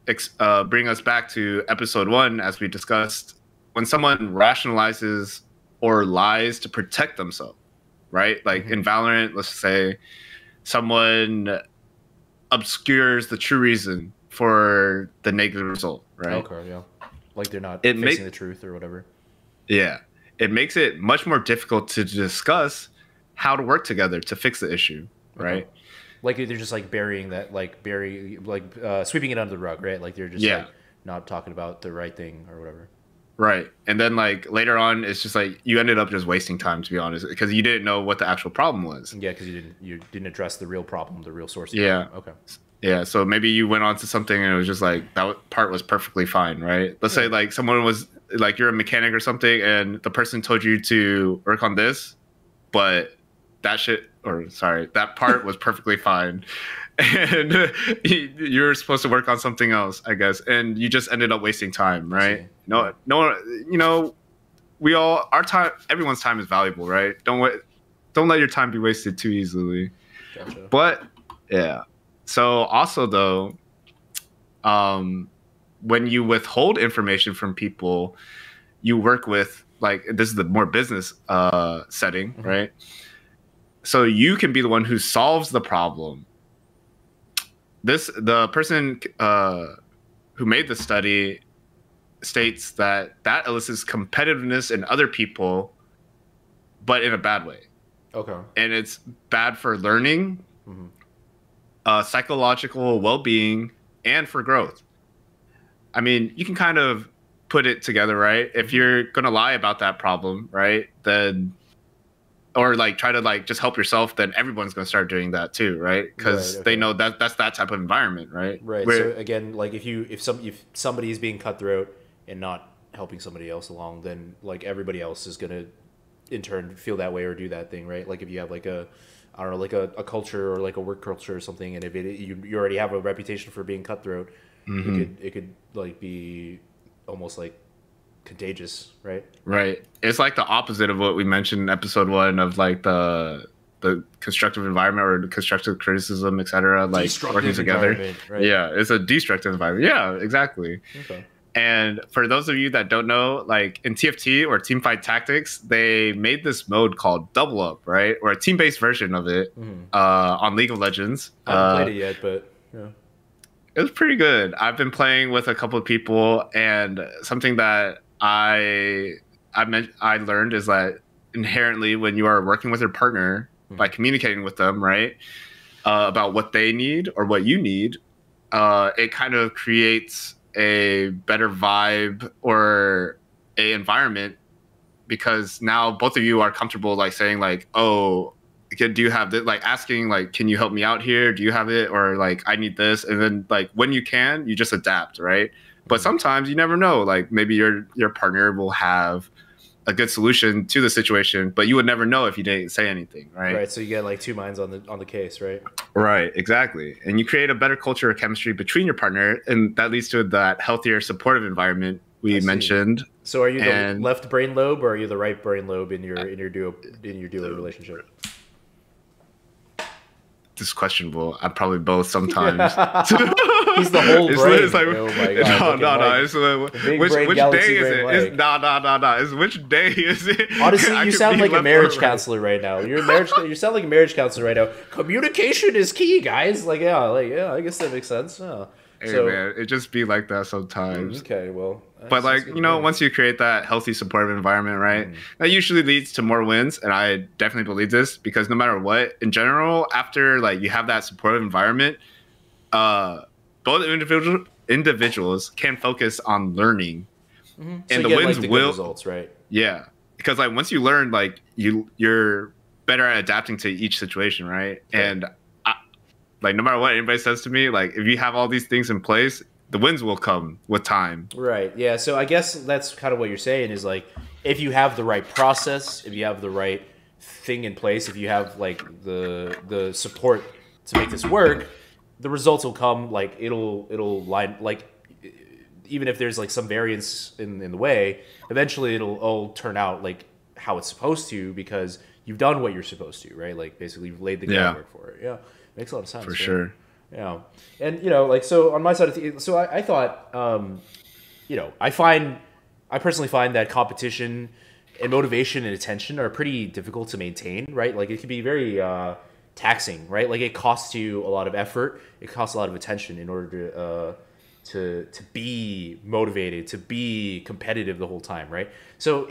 of bring us back to episode 1, as we discussed, when someone rationalizes or lies to protect themselves, right? Like in Valorant, let's say someone obscures the true reason for the negative result, right? Okay, yeah. Like they're not It facing the truth or whatever. Yeah. It makes it much more difficult to discuss how to work together to fix the issue, right? Okay. Like they're just like burying that, like sweeping it under the rug, right? Like they're just like not talking about the right thing or whatever. Right. And then like later on, it's just like you ended up just wasting time, to be honest, because you didn't know what the actual problem was. Yeah, because you didn't address the real problem, the real source. Of Yeah. the problem. Okay. Yeah. So maybe you went on to something and it was just like that part was perfectly fine, right? Let's say like someone was like you're a mechanic or something, and the person told you to work on this, but that part was perfectly fine. And you're supposed to work on something else, I guess, and you just ended up wasting time, right? No, you know, everyone's time is valuable, right? Don't let your time be wasted too easily. Gotcha. But yeah, so also though, when you withhold information from people you work with, like this is the more business setting, right? So you can be the one who solves the problem. The person who made the study states that elicits competitiveness in other people, but in a bad way. Okay. And it's bad for learning, psychological well-being, and for growth. I mean, you can kind of put it together, right? If you're going to lie about that problem, right, then or like try to like just help yourself, then everyone's going to start doing that too, right? Because they know that that's that type of environment, right? Right. So again, like if somebody is being cutthroat and not helping somebody else along, then like everybody else is going to in turn feel that way or do that thing, right? Like if you have like a I don't know, like a culture or like a work culture or something, and if you already have a reputation for being cutthroat, it could like be almost like contagious, right? Right. It's like the opposite of what we mentioned in episode 1 of like the constructive environment or the constructive criticism, etc. Like working together. Right? Yeah, it's a destructive environment. Yeah, exactly. Okay. And for those of you that don't know, like in TFT or Teamfight Tactics, they made this mode called Double Up, right? Or a team-based version of it on League of Legends. I haven't played it yet, but yeah. It was pretty good. I've been playing with a couple of people, and something that I learned is that inherently when you are working with your partner by communicating with them, right, about what they need or what you need, it kind of creates a better vibe or a environment, because now both of you are comfortable like saying like, oh, do you have this, like asking like, can you help me out here, do you have it, or like I need this, and then like when you can, you just adapt, right? But sometimes you never know, like maybe your partner will have a good solution to the situation, but you would never know if you didn't say anything, right? Right. So you get like two minds on the case, right? Right, exactly. And you create a better culture of chemistry between your partner, and that leads to that healthier, supportive environment we mentioned. So are you the left brain lobe or are you the right brain lobe in your duo relationship? This is questionable. I'm probably both sometimes. He's the whole brain. It's like, oh my god! No. It's which day is it? It's, no. It's which day is it? Honestly, you sound like a marriage counselor right now. You sound like a marriage counselor right now. Communication is key, guys. Like yeah, I guess that makes sense. Yeah. Hey man, it just be like that sometimes. Okay, well. But like, you know, once you create that healthy, supportive environment, right, that usually leads to more wins. And I definitely believe this, because no matter what, in general, after like you have that supportive environment, both individuals can focus on learning, and so the wins like, will results, right? Yeah, because like once you learn, like you're better at adapting to each situation, right? Okay. And like no matter what anybody says to me, like if you have all these things in place, the wins will come with time. Right. Yeah. So I guess that's kind of what you're saying is like, if you have the right process, if you have the right thing in place, if you have like the support to make this work, the results will come. Like it'll line, like even if there's like some variance in the way, eventually it'll all turn out like how it's supposed to because you've done what you're supposed to, right? Like basically you've laid the groundwork for it. Yeah, makes a lot of sense. For sure. Yeah, and like so on my side of so I thought I personally find that competition and motivation and attention are pretty difficult to maintain, right? Like it can be very taxing, right? Like it costs you a lot of effort, it costs a lot of attention in order to be motivated, to be competitive the whole time, right? So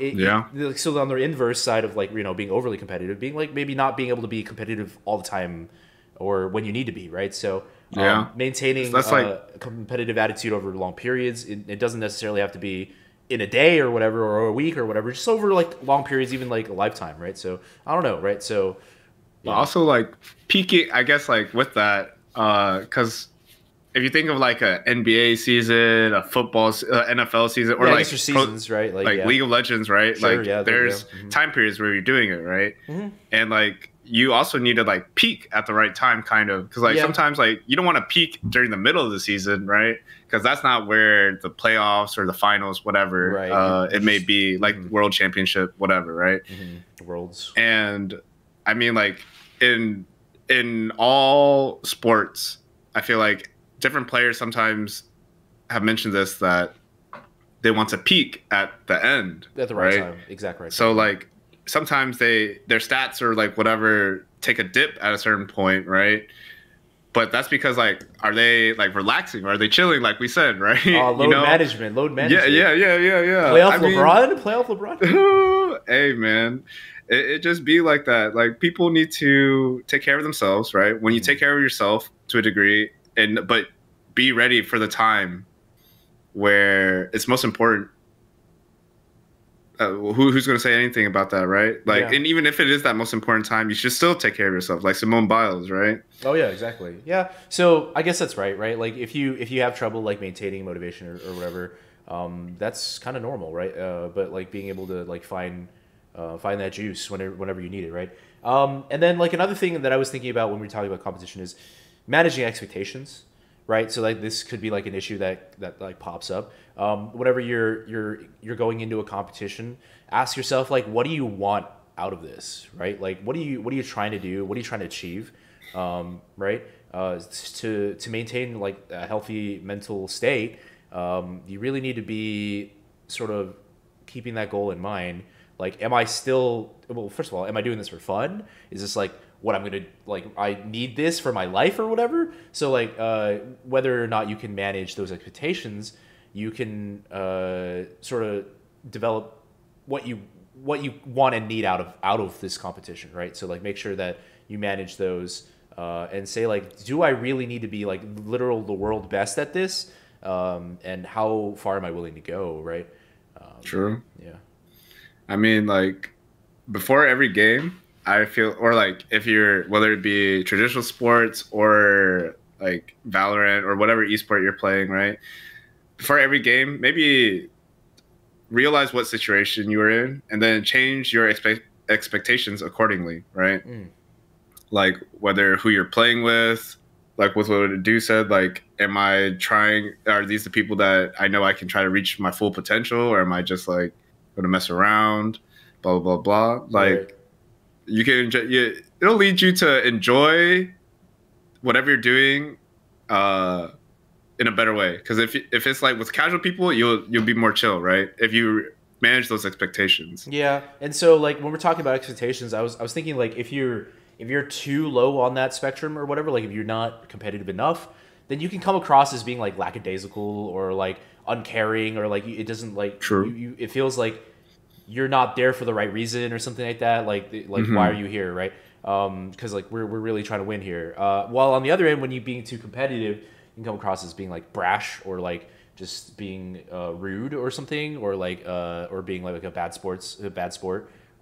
so on the inverse side of like being overly competitive, being like maybe not being able to be competitive all the time or when you need to be, right? So maintaining a competitive attitude over long periods, it doesn't necessarily have to be in a day or whatever, or a week or whatever, just over like long periods, even like a lifetime, right? So I don't know, right? So also like peaking, I guess, like with that, because if you think of like a NBA season, a football, NFL season, or like seasons, right? Like League of Legends, right? Sure, like there's time periods where you're doing it, right? And like you also need to like peak at the right time, kind of, because like sometimes like you don't want to peak during the middle of the season, right? Because that's not where the playoffs or the finals, whatever it may be, like World Championship, whatever, right? Worlds. And I mean, like in all sports, I feel like different players sometimes have mentioned this, that they want to peak at the end, at the right time, exactly right. So like sometimes their stats or like whatever take a dip at a certain point, right? But that's because like, are they like relaxing? Or are they chilling? Like we said, right? Load management. Yeah. Playoff LeBron. Hey man, it just be like that. Like people need to take care of themselves, right? When you take care of yourself to a degree, but be ready for the time where it's most important. Who's going to say anything about that, right? Like, and even if it is that most important time, you should still take care of yourself, like Simone Biles, right? Oh yeah, exactly. Yeah. So I guess that's right? Like if you have trouble like maintaining motivation or whatever, that's kind of normal, right? But like being able to like find that juice whenever you need it, right? And then like another thing that I was thinking about when we were talking about competition is managing expectations, right? So like this could be like an issue that like pops up. Whenever you're going into a competition, ask yourself like, what do you want out of this, right? Like what are you trying to do? What are you trying to achieve, right? To maintain like a healthy mental state, you really need to be sort of keeping that goal in mind. Like, first of all, am I doing this for fun? Is this like what I'm gonna like? I need this for my life or whatever. So like, whether or not you can manage those expectations, you can sort of develop what you want and need out of this competition, right? So like, make sure that you manage those and say like, do I really need to be like the world best at this? And how far am I willing to go, right? True. Yeah. I mean, like before every game, I feel, or like if you're, whether it be traditional sports or like Valorant or whatever esport you're playing, right? Before every game, maybe realize what situation you are in and then change your expectations accordingly, right? Like whether who you're playing with, like with what Adew said, like, are these the people that I know I can try to reach my full potential, or am I just like going to mess around, blah, blah, blah, blah. Like you can enjoy, it'll lead you to enjoy whatever you're doing in a better way. Because if it's like with casual people, you'll be more chill, right? If you manage those expectations. Yeah, and so like when we're talking about expectations, I was thinking like if you're too low on that spectrum or whatever, like if you're not competitive enough, then you can come across as being like lackadaisical or like uncaring, or like it doesn't like it feels like you're not there for the right reason or something like that. Like why are you here, right? Because like we're really trying to win here. While on the other end, when you being too competitive, you can come across as being like brash or like just being rude or something, or like or being like a bad sport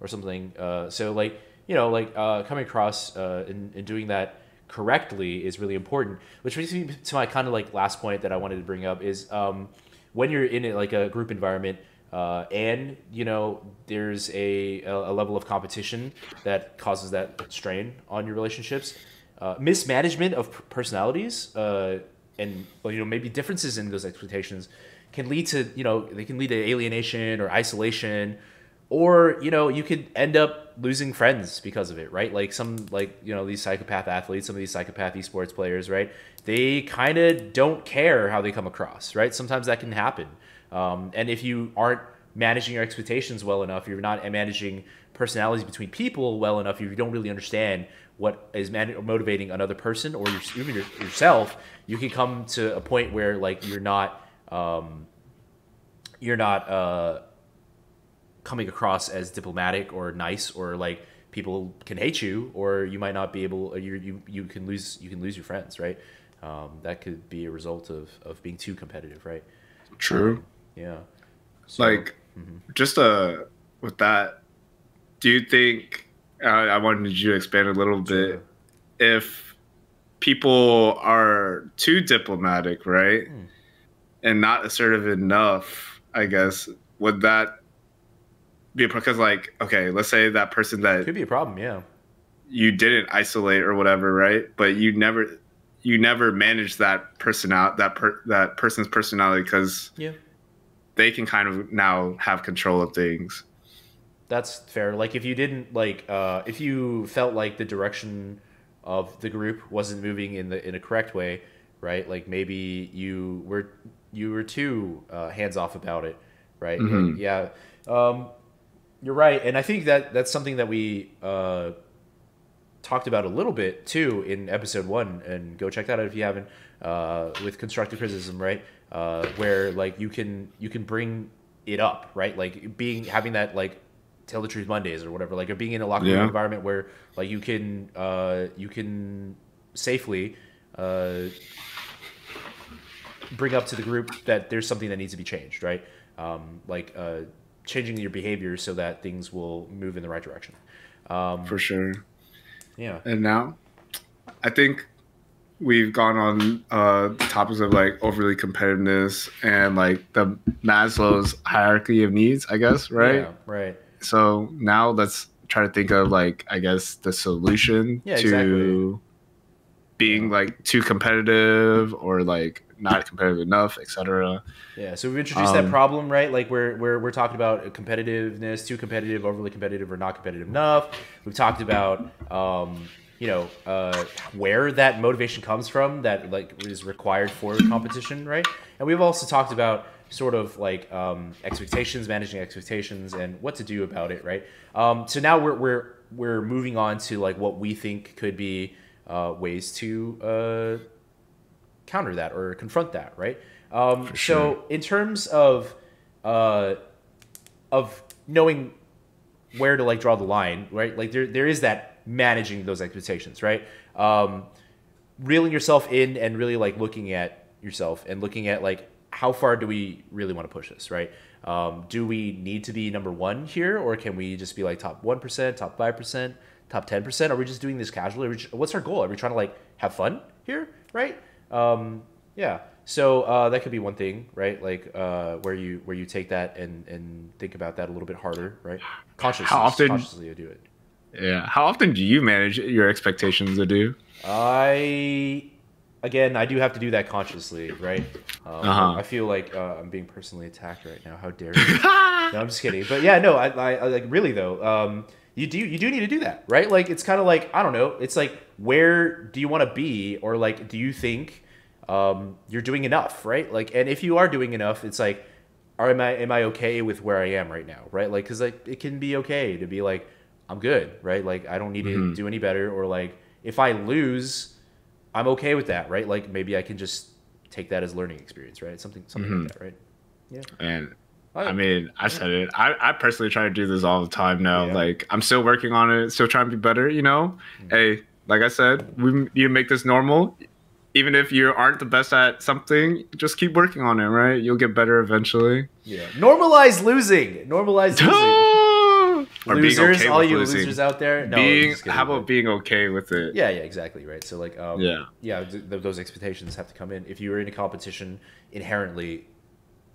or something. So like coming across and doing that correctly is really important. Which brings me to my kind of like last point that I wanted to bring up is when you're in like a group environment. And there's a level of competition that causes that strain on your relationships. Mismanagement of personalities and maybe differences in those expectations can lead to alienation or isolation, or you could end up losing friends because of it, right? Like these psychopath athletes, some of these psychopath esports players, right? They kind of don't care how they come across, right? Sometimes that can happen. And if you aren't managing your expectations well enough, you're not managing personalities between people well enough, you don't really understand what is motivating another person or even yourself, you can come to a point where like you're not coming across as diplomatic or nice, or like people can hate you, or you might not be able, or you can lose your friends, right? That could be a result of being too competitive, right? True. Yeah. So, Like, just with that, do you think, I wanted you to expand a little bit, if people are too diplomatic, right, and not assertive enough, I guess, would that be because, like, okay, let's say that person that could be a problem, yeah. you didn't isolate or whatever, right? But you never managed that person out, that person's personality, because they can kind of now have control of things. That's fair. Like if you didn't if you felt like the direction of the group wasn't moving in a correct way, right? Like maybe you were too hands off about it, right? Mm-hmm. Like, yeah, you're right, and I think that's something that we talked about a little bit too in episode 1, and go check that out if you haven't. With constructive criticism, right? Where like you can bring it up, right? Like having that like tell the truth Mondays or whatever, like, or being in a locker room environment where like you can safely bring up to the group that there's something that needs to be changed, right? Changing your behavior so that things will move in the right direction. For sure. Yeah. And now, I think we've gone on topics of like overly competitiveness and like the Maslow's hierarchy of needs, I guess, right? Yeah, right. So now let's try to think of like, I guess, the solution to being like too competitive or like not competitive enough, etc. Yeah, so we've introduced that problem, right? Like we're talking about competitiveness, too competitive, overly competitive, or not competitive enough. We've talked about where that motivation comes from, that like is required for competition, right? And we've also talked about sort of like expectations, managing expectations, and what to do about it, right? So now we're moving on to like what we think could be ways to counter that or confront that, right? So in terms of knowing where to like draw the line, right? Like there is that managing those expectations, right? Reeling yourself in and really like looking at yourself and looking at like how far do we really want to push this, right? Do we need to be number 1 here, or can we just be like top 1%, top 5%, top 10%? Are we just doing this casually? What's our goal? Are we trying to like have fun here, right? Yeah. So that could be one thing, right? Like where you take that and think about that a little bit harder, right? Consciously do it. Yeah. How often do you manage your expectations, Adew? Again, I do have to do that consciously, right? I feel like I'm being personally attacked right now. How dare you? No, I'm just kidding. But yeah, no, I like really though. You do need to do that, right? Like it's kind of like, I don't know. It's like, where do you want to be, or like, do you think you're doing enough, right? Like, and if you are doing enough, it's like, am I okay with where I am right now, right? Like, because like it can be okay to be like, I'm good, right? Like I don't need to do any better, or like if I lose, I'm okay with that, right? Like maybe I can just take that as learning experience, right? Something like that, right? Yeah. And I mean, I said it. I personally try to do this all the time now. Yeah. Like I'm still working on it, still trying to be better, you know? Hey, like I said, you make this normal. Even if you aren't the best at something, just keep working on it, right? You'll get better eventually. Yeah. Normalize losing. Normalize losing. Or losers, being okay all with you losing. Losers out there. No, how about being okay with it? Yeah, exactly, right. So like, those expectations have to come in. If you're in a competition, inherently,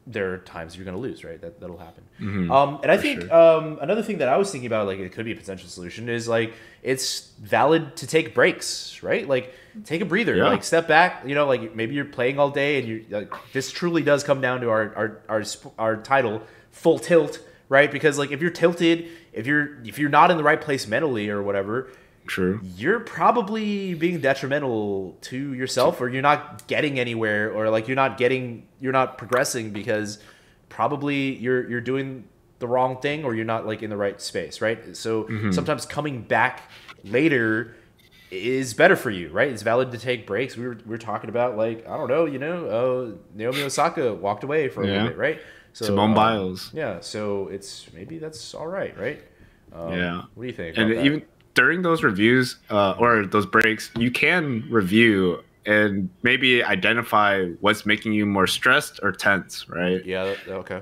there are times you're going to lose, right? That'll happen. And I think another thing that I was thinking about, like it could be a potential solution, is like it's valid to take breaks, right? Like take a breather, like step back. You know, like maybe you're playing all day, and you like this truly does come down to our title, Full Tilt. right? Because like if you're tilted, if you're not in the right place mentally or whatever, True. you're probably being detrimental to yourself, or you're not getting anywhere, or like you're not progressing because probably you're doing the wrong thing, or you're not like in the right space, right? So sometimes coming back later is better for you, right? It's valid to take breaks. We were talking about, like, I don't know, Naomi Osaka walked away for a little bit, right? So Simone Biles. yeah, so maybe that's all right, right? Yeah. What do you think And about that? even during those reviews or those breaks, you can review and maybe identify what's making you more stressed or tense, right? Yeah, okay.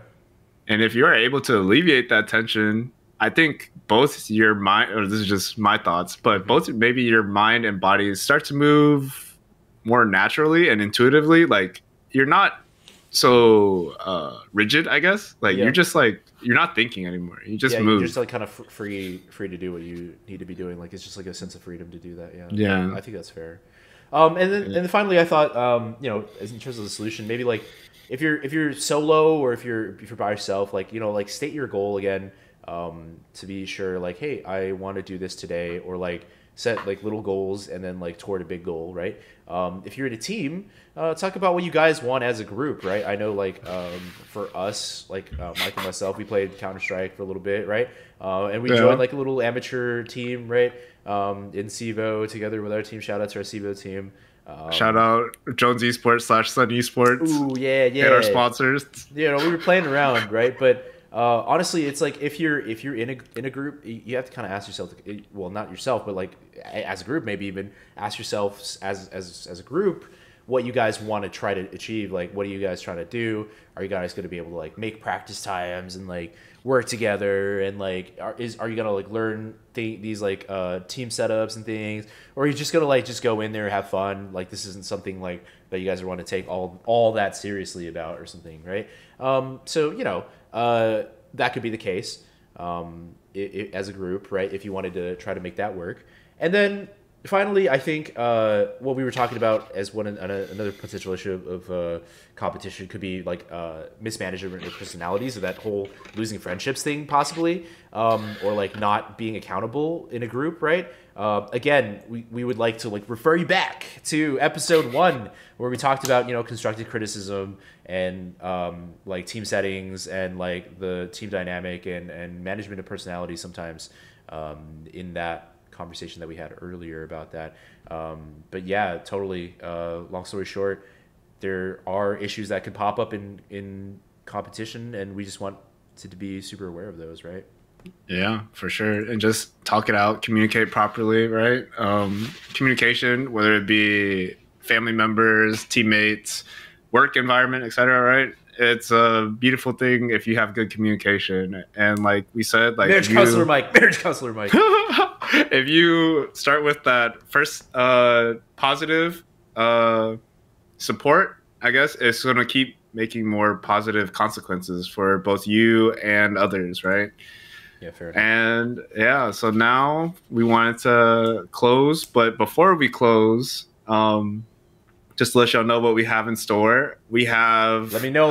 And if you're able to alleviate that tension, I think both your mind, or this is just my thoughts, but both maybe your mind and body start to move more naturally and intuitively. Like you're not so rigid, I guess. Like Yeah. you're just like, you're not thinking anymore. You just Yeah, move. you're just like kind of free to do what you need to be doing. Like it's just like a sense of freedom to do that. Yeah. Yeah. I think that's fair. And then finally, I thought, as in terms of the solution, maybe like if you're solo, or if you're by yourself, like like state your goal again, to be sure, like, hey, I want to do this today, or like set like little goals and then like toward a big goal, right? If you're in a team, talk about what you guys want as a group, right? I know like for us, like Mike and myself, we played Counter-Strike for a little bit, right? And we joined like a little amateur team, right? In CEVO together with our team. Shout out to our CEVO team. Shout out Jones Esports / Sun Esports. Ooh, yeah. And our sponsors. We were playing around, right? But honestly, it's like if you're in a group, you have to kind of ask yourself, well, not yourself, but like as a group, maybe even ask yourself as a group what you guys want to try to achieve. Like, what are you guys trying to do? Are you guys going to be able to like make practice times and like work together, and like are you gonna like learn these like team setups and things, or are you just gonna like just go in there and have fun? Like this isn't something like that you guys want to take all that seriously about or something, right? So that could be the case as a group, right? If you wanted to try to make that work. And then finally, I think what we were talking about as another potential issue of competition could be like mismanagement of personalities, or that whole losing friendships thing possibly, or like not being accountable in a group, right? Again, we would like to like refer you back to episode 1 where we talked about constructive criticism and like team settings and like the team dynamic and management of personality sometimes, in that conversation that we had earlier about that. But yeah, totally. Long story short, there are issues that can pop up in competition, and we just want to be super aware of those, right? Yeah, for sure. And just talk it out, communicate properly, right? Communication, whether it be family members, teammates, work environment, etc., right? It's a beautiful thing if you have good communication. And like we said, like marriage counselor Mike. If you start with that first positive support, I guess it's going to keep making more positive consequences for both you and others, right? Yeah, fair enough. And yeah, so now we wanted to close, but before we close, just to let y'all know what we have in store. We have Let me know.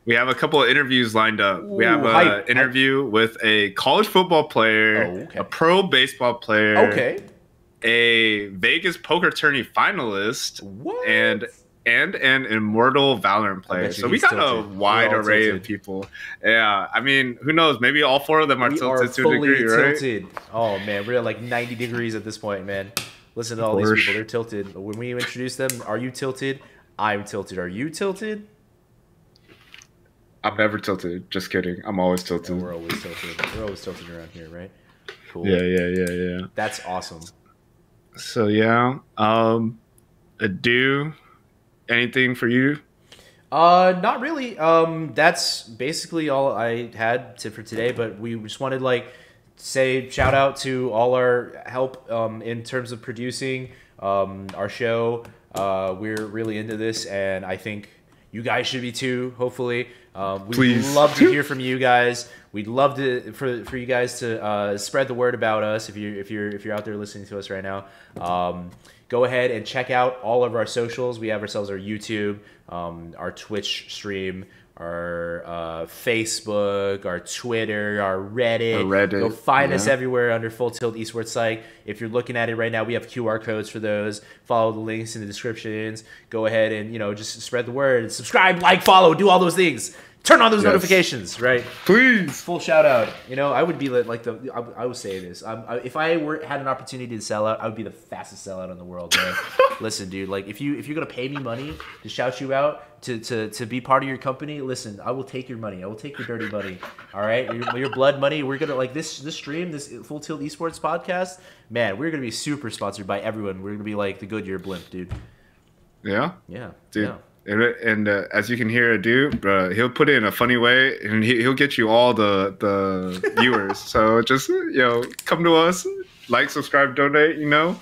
We have a couple of interviews lined up. Ooh, we have an interview with a college football player, a pro baseball player, a Vegas poker tourney finalist, and an immortal Valorant player. So we got a wide array of people. Yeah, I mean, who knows? Maybe all 4 of them are tilted to a degree, right? Oh man, we're at like 90 degrees at this point, man. Listen to all these people; they're tilted. When we introduce them, are you tilted? I'm tilted. Are you tilted? I'm never tilted. Just kidding. I'm always tilted. Yeah, we're always tilted. We're always tilted around here, right? Cool. Yeah. That's awesome. So yeah, Adew, anything for you? Not really. That's basically all I had for today. But we just wanted like say shout out to all our help in terms of producing our show. We're really into this, and I think you guys should be too. Hopefully, we'd love to hear from you guys. We'd love to for you guys to spread the word about us if you're out there listening to us right now. Go ahead and check out all of our socials. We have ourselves our YouTube, our Twitch stream. our Facebook, our Twitter, our Reddit. Reddit, Go find us yeah. everywhere under Full Tilt Esports Psych. If you're looking at it right now, we have QR codes for those. Follow the links in the descriptions. Go ahead and, you know, just spread the word. Subscribe, like, follow, do all those things. Turn on those notifications, right? Please. Full shout out. You know, I would be like I would say this. If I had an opportunity to sell out, I would be the fastest sellout in the world, man. Listen, dude, like if you're gonna pay me money to shout you out, to be part of your company, listen, I will take your money. I will take your dirty money. All right, your blood money. We're gonna like this stream, this Full Tilt Esports podcast. Man, we're gonna be super sponsored by everyone. We're gonna be like the Goodyear blimp, dude. Yeah. Yeah, dude. Yeah. And as you can hear, Adew, he'll put it in a funny way, and he'll get you all the viewers. So just, you know, come to us, like, subscribe, donate, you know,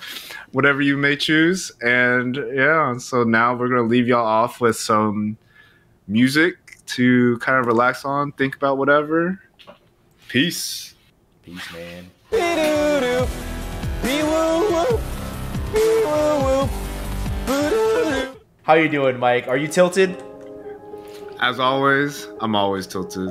whatever you may choose. And yeah, so now we're gonna leave y'all off with some music to kind of relax on, think about whatever. Peace. Peace, man. How you doing, Mike? Are you tilted? As always, I'm always tilted.